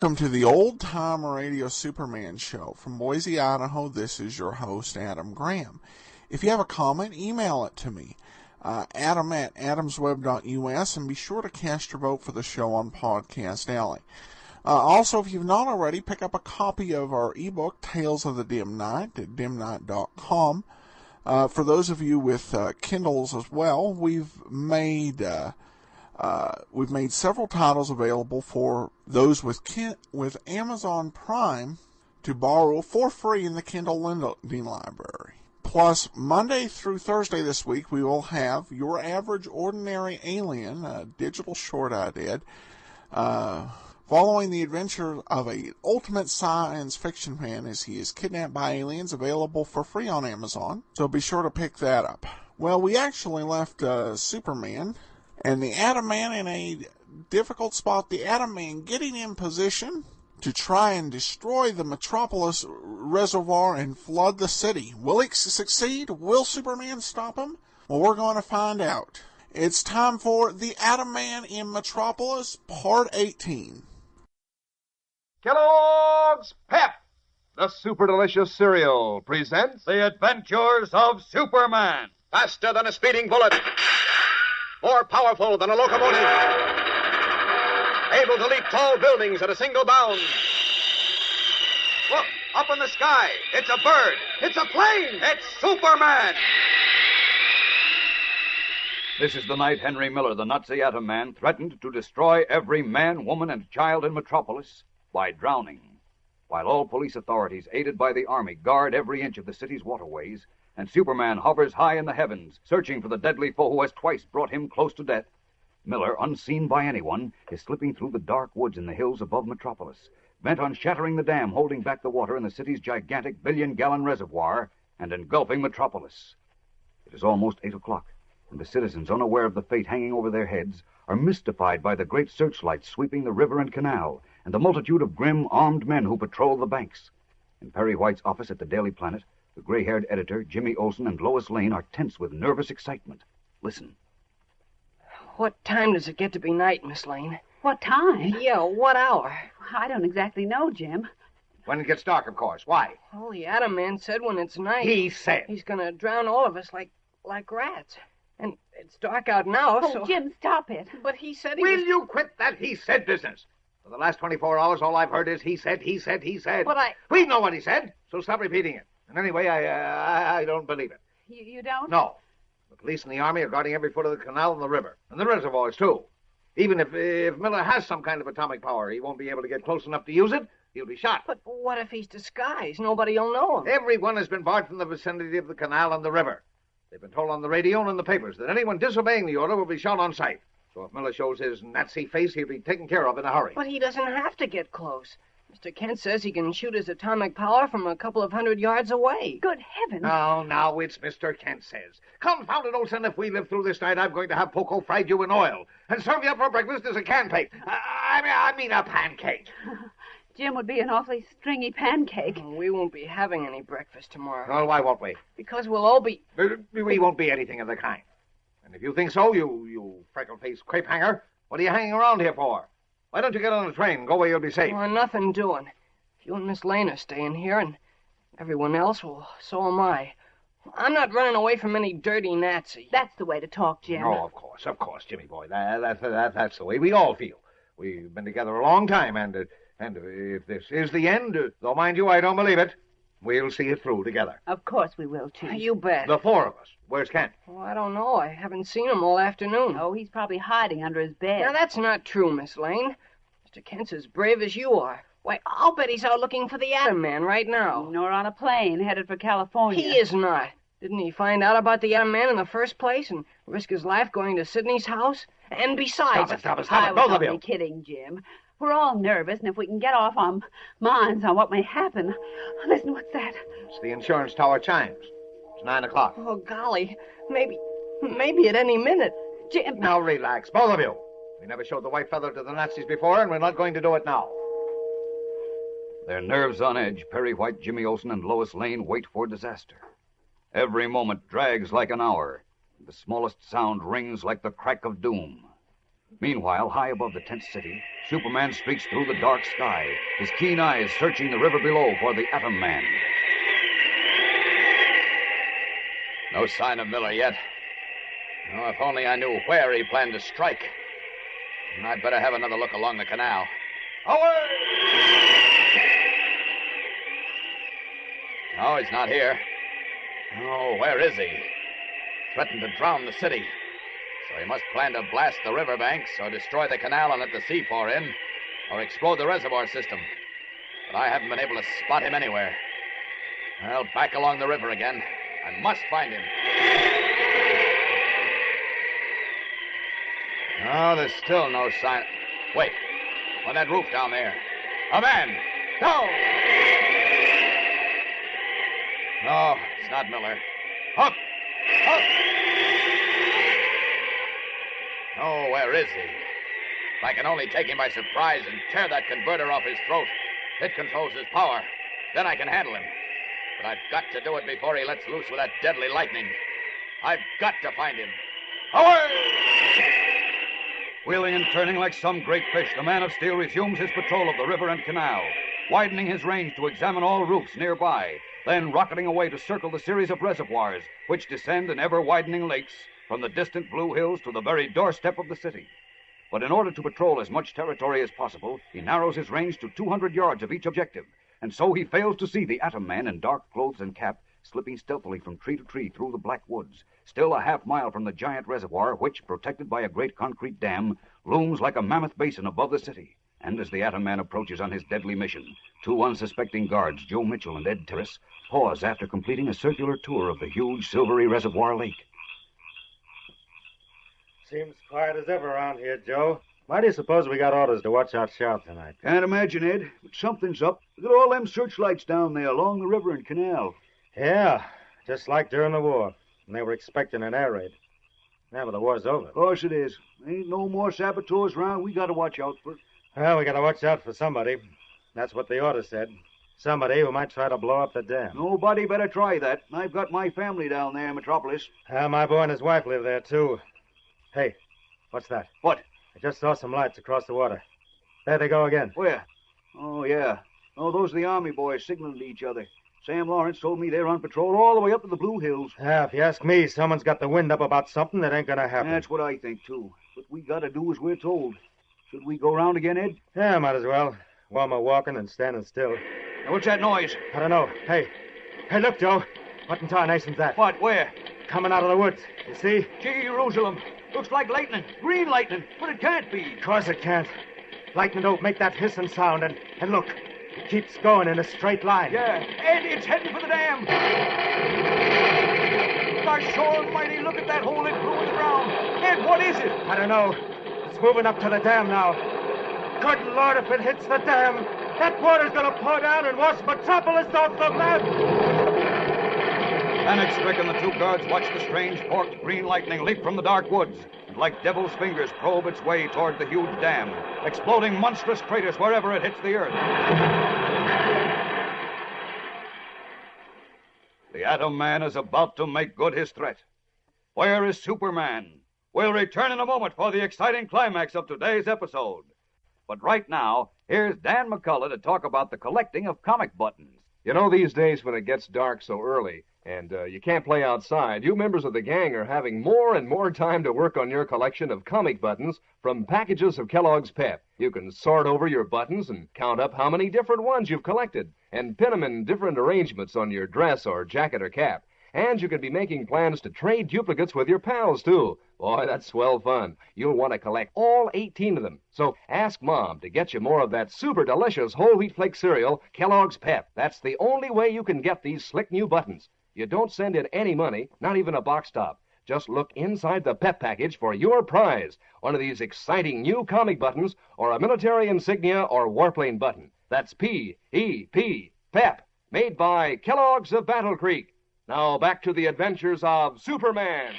Welcome to the Old Time Radio Superman Show. From Boise, Idaho, this is your host, Adam Graham. If you have a comment, email it to me, adam@adamsweb.us, and be sure to cast your vote for the show on Podcast Alley. Also, if you've not already, pick up a copy of our ebook, Tales of the Dim Night, at dimnight.com. For those of you with Kindles as well, we've made several titles available for those with Amazon Prime to borrow for free in the Kindle Lending Library. Plus, Monday through Thursday this week, we will have Your Average Ordinary Alien, a digital short I did, following the adventure of an ultimate science fiction fan as he is kidnapped by aliens, available for free on Amazon. So be sure to pick that up. Well, we actually left Superman and the Atom Man in a difficult spot. The Atom Man getting in position to try and destroy the Metropolis reservoir and flood the city. Will he succeed? Will Superman stop him? Well, we're going to find out. It's time for The Atom Man in Metropolis, Part 18. Kellogg's Pep, the super delicious cereal, presents The Adventures of Superman. Faster than a speeding bullet. More powerful than a locomotive. Able to leap tall buildings at a single bound. Look, up in the sky. It's a bird. It's a plane. It's Superman. This is the night Henry Miller, the Nazi Atom Man, threatened to destroy every man, woman, and child in Metropolis by drowning, while all police authorities, aided by the Army, guard every inch of the city's waterways, and Superman hovers high in the heavens, searching for the deadly foe who has twice brought him close to death. Miller, unseen by anyone, is slipping through the dark woods in the hills above Metropolis, bent on shattering the dam holding back the water in the city's gigantic billion-gallon reservoir and engulfing Metropolis. It is almost 8 o'clock, and the citizens, unaware of the fate hanging over their heads, are mystified by the great searchlights sweeping the river and canal, and the multitude of grim, armed men who patrol the banks. In Perry White's office at the Daily Planet, the gray-haired editor, Jimmy Olsen, and Lois Lane are tense with nervous excitement. Listen. What time does it get to be night, Miss Lane? What time? Yeah, what hour? I don't exactly know, Jim. When it gets dark, of course. Why? Well, the Atom Man said when it's night. He said. He's gonna drown all of us like rats. And it's dark out now, Oh, so... Jim, stop it. But he said he Will was... you quit that he said business? For the last 24 hours, all I've heard is he said. But We know what he said, so stop repeating it. And anyway, I don't believe it. You don't? No. The police and the Army are guarding every foot of the canal and the river. And the reservoirs, too. Even if Miller has some kind of atomic power, he won't be able to get close enough to use it. He'll be shot. But what if he's disguised? Nobody'll know him. Everyone has been barred from the vicinity of the canal and the river. They've been told on the radio and in the papers that anyone disobeying the order will be shot on sight. So if Miller shows his Nazi face, he'll be taken care of in a hurry. But he doesn't have to get close. Mr. Kent says he can shoot his atomic power from a couple of 100 yards away. Good heavens. Now, it's Mr. Kent says. Confound it, Olsen, if we live through this night, I'm going to have Poco fried you in oil and serve you up for breakfast as a pancake. I mean a pancake. Jim would be an awfully stringy pancake. We won't be having any breakfast tomorrow. Well, why won't we? Because we'll all be... We won't be anything of the kind. And if you think so, you freckle-faced crepe hanger, what are you hanging around here for? Why don't you get on the train and go where you'll be safe? Well, nothing doing. If you and Miss Lane are staying here and everyone else, well, so am I. I'm not running away from any dirty Nazi. That's the way to talk, Jim. Oh, of course, Jimmy boy. That's the way we all feel. We've been together a long time, and if this is the end, though mind you, I don't believe it, we'll see it through together. Of course we will, too. You bet. The four of us. Where's Kent? Well, I don't know. I haven't seen him all afternoon. Oh, he's probably hiding under his bed. Now, that's not true, Miss Lane. Mr. Kent's as brave as you are. Why, I'll bet he's out looking for the Atom Man right now. Nor on a plane headed for California. He is not. Didn't he find out about the Atom Man in the first place and risk his life going to Sydney's house? And besides... Stop it, I both was of you. only kidding, Jim. We're all nervous, and if we can get off our minds on what may happen... Listen, what's that? It's the insurance tower chimes. It's 9 o'clock. Oh, golly. Maybe at any minute. Jim... Now relax, both of you. We never showed the white feather to the Nazis before, and we're not going to do it now. Their nerves on edge, Perry White, Jimmy Olsen, and Lois Lane wait for disaster. Every moment drags like an hour. The smallest sound rings like the crack of doom. Meanwhile, high above the tent city, Superman streaks through the dark sky, his keen eyes searching the river below for the Atom Man. No sign of Miller yet. Oh, if only I knew where he planned to strike. And I'd better have another look along the canal. Away! No, he's not here. Oh, where is he? Threatened to drown the city. So he must plan to blast the riverbanks or destroy the canal and let the sea pour in, or explode the reservoir system. But I haven't been able to spot him anywhere. Well, back along the river again. I must find him. Oh, there's still no sign. Wait. On that roof down there. A man! No! No, it's not Miller. Up! Up! Oh, where is he? If I can only take him by surprise and tear that converter off his throat, it controls his power. Then I can handle him. But I've got to do it before he lets loose with that deadly lightning. I've got to find him. Away! Wheeling and turning like some great fish, the Man of Steel resumes his patrol of the river and canal, widening his range to examine all roofs nearby, then rocketing away to circle the series of reservoirs which descend in ever-widening lakes from the distant Blue Hills to the very doorstep of the city. But in order to patrol as much territory as possible, he narrows his range to 200 yards of each objective, and so he fails to see the Atom Man in dark clothes and cap slipping stealthily from tree to tree through the black woods, still a half-mile from the giant reservoir which, protected by a great concrete dam, looms like a mammoth basin above the city. And as the Atom Man approaches on his deadly mission, two unsuspecting guards, Joe Mitchell and Ed Terrace, pause after completing a circular tour of the huge silvery reservoir lake. Seems quiet as ever around here, Joe. Why do you suppose we got orders to watch out sharp tonight? Can't imagine, Ed, but something's up. Look at all them searchlights down there along the river and canal. Yeah, just like during the war, when they were expecting an air raid. Now, but the war's over. Of course it is. Ain't no more saboteurs around. We gotta watch out for. Well, we gotta watch out for somebody. That's what the order said. Somebody who might try to blow up the dam. Nobody better try that. I've got my family down there in Metropolis. My boy and his wife live there, too. Hey, what's that? What? I just saw some lights across the water. There they go again. Where? Oh, yeah. Oh, those are the Army boys signaling to each other. Sam Lawrence told me they're on patrol all the way up to the Blue Hills. Yeah, if you ask me, someone's got the wind up about something that ain't gonna happen. That's what I think, too. What we gotta do as we're told. Should we go round again, Ed? Yeah, might as well. While we're walking and standing still. Now, what's that noise? I don't know. Hey, look, Joe. What in tarnation's that? What? Where? Coming out of the woods. You see? Gee, Jerusalem. Looks like lightning. Green lightning. But it can't be. Of course it can't. Lightning don't make that hissing sound. And look, it keeps going in a straight line. Yeah. Ed, it's heading for the dam. Gosh, almighty, look at that hole it blew in the ground. Ed, what is it? I don't know. It's moving up to the dam now. Good Lord, if it hits the dam, that water's gonna pour down and wash Metropolis off the map. Panic-stricken, the two guards watch the strange forked green lightning leap from the dark woods and like devil's fingers probe its way toward the huge dam, exploding monstrous craters wherever it hits the earth. The Atom Man is about to make good his threat. Where is Superman? We'll return in a moment for the exciting climax of today's episode. But right now, here's Dan McCullough to talk about the collecting of comic buttons. You know, these days when it gets dark so early and you can't play outside, you members of the gang are having more and more time to work on your collection of comic buttons from packages of Kellogg's Pep. You can sort over your buttons and count up how many different ones you've collected and pin them in different arrangements on your dress or jacket or cap. And you can be making plans to trade duplicates with your pals, too. Boy, that's swell fun. You'll want to collect all 18 of them. So ask Mom to get you more of that super delicious whole wheat flake cereal, Kellogg's Pep. That's the only way you can get these slick new buttons. You don't send in any money, not even a box top. Just look inside the Pep package for your prize, one of these exciting new comic buttons or a military insignia or warplane button. That's P-E-P, Pep, made by Kellogg's of Battle Creek. Now back to the adventures of Superman.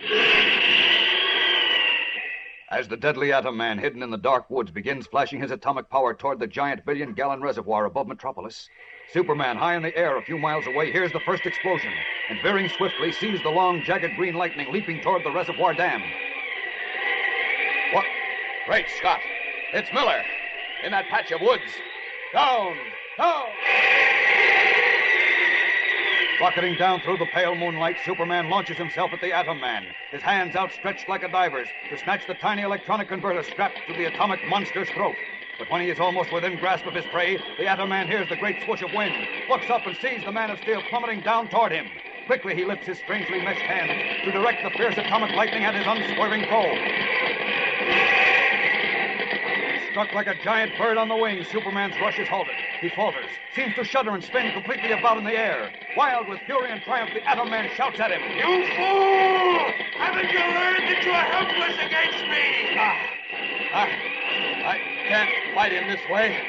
As the deadly Atom Man, hidden in the dark woods, begins flashing his atomic power toward the giant billion-gallon reservoir above Metropolis, Superman, high in the air a few miles away, hears the first explosion and, veering swiftly, sees the long, jagged green lightning leaping toward the reservoir dam. Great Scott! It's Miller! In that patch of woods! Down! Down! Rocketing down through the pale moonlight, Superman launches himself at the Atom Man, his hands outstretched like a diver's to snatch the tiny electronic converter strapped to the atomic monster's throat. But when he is almost within grasp of his prey, the Atom Man hears the great swoosh of wind, looks up and sees the Man of Steel plummeting down toward him. Quickly he lifts his strangely meshed hands to direct the fierce atomic lightning at his unswerving foe. Struck like a giant bird on the wing, Superman's rush is halted. He falters, seems to shudder and spin completely about in the air. Wild with fury and triumph, the Atom Man shouts at him. You fool! Haven't you learned that you are helpless against me? I can't fight him this way.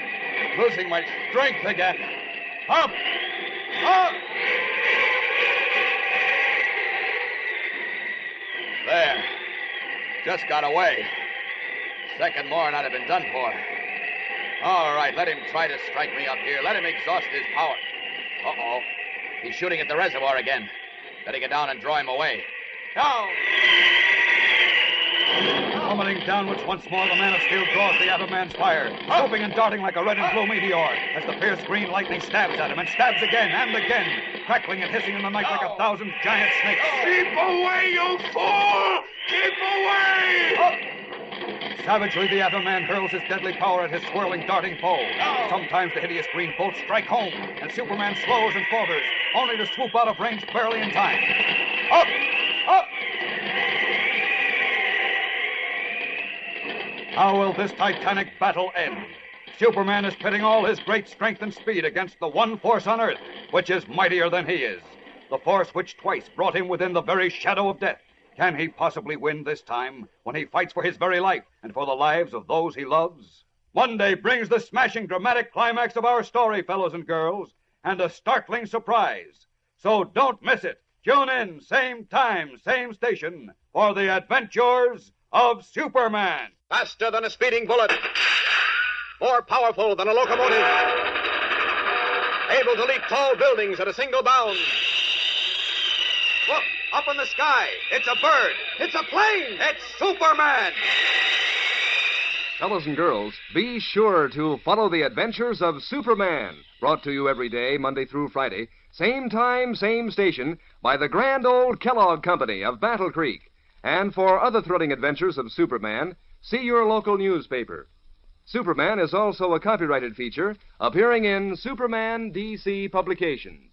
Losing my strength again. Up! Up! There. Just got away. Second more and I'd have been done for. All right, let him try to strike me up here. Let him exhaust his power. Uh-oh. He's shooting at the reservoir again. Better get down and draw him away. Down! Plummeting downwards once more, the Man of Steel draws the Atom Man's fire, swooping and darting like a red and blue meteor as the fierce green lightning stabs at him and stabs again and again, crackling and hissing in the night like 1,000 giant snakes. Keep away, you fool! Keep away! Savagely, the Atom Man hurls his deadly power at his swirling, darting foe. Sometimes the hideous green bolts strike home, and Superman slows and falters, only to swoop out of range barely in time. Up! Up! How will this titanic battle end? Superman is pitting all his great strength and speed against the one force on Earth, which is mightier than he is. The force which twice brought him within the very shadow of death. Can he possibly win this time, when he fights for his very life and for the lives of those he loves? Monday brings the smashing dramatic climax of our story, fellows and girls, and a startling surprise. So don't miss it. Tune in, same time, same station, for the adventures of Superman. Faster than a speeding bullet. More powerful than a locomotive. Able to leap tall buildings at a single bound. Look, up in the sky. It's a bird. It's a plane. It's Superman. Fellows and girls, be sure to follow the adventures of Superman, brought to you every day, Monday through Friday, same time, same station, by the grand old Kellogg Company of Battle Creek. And for other thrilling adventures of Superman, see your local newspaper. Superman is also a copyrighted feature appearing in Superman DC Publications.